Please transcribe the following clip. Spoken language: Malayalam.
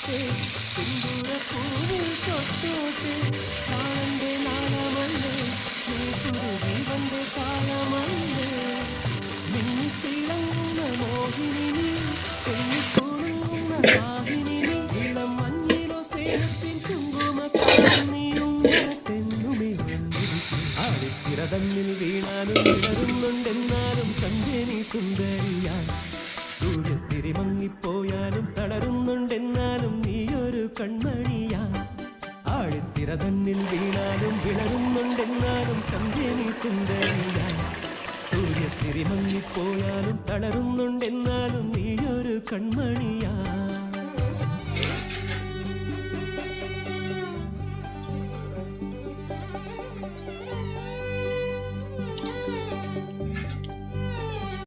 തൊട്ടോട്ടെ സിന്ദൂര പൂവിൽ തൊട്ടോട്ടെ കാണന്റെ നാളമല്ലേ നീ പുതുജീവന്റെ കാലമല്ലേ മിന്നിത്തിളങ്ങുന്ന മോഹിനി പെണ്ണിക്കുണുങ്ങുന്ന വാഹിനി ഇളം മഞ്ഞിലോ സ്നേഹത്തിൻ കുങ്കുമക്കാലം നീയും തെന്നുമേ ആടിത്തിറതന്നിൽ വീണാലും വിളരുന്നുണ്ടെന്നാലും സന്ധ്യനി സുന്ദരിയാൻ സൂര്യത്തിരി മങ്ങിപ്പോയാലും തളരുന്നുണ്ടെന്നാലും നീയൊരു കൺമണിയാ ആഴിത്തിര തന്നിൽ വീണാലും വിളരുന്നുണ്ടെന്നാലും സന്ധ്യനി സുന്ദരിയാ സൂര്യത്തിരി മങ്ങിപ്പോയാലും തളരുന്നുണ്ടെന്നാലും നീയൊരു കൺമണിയാ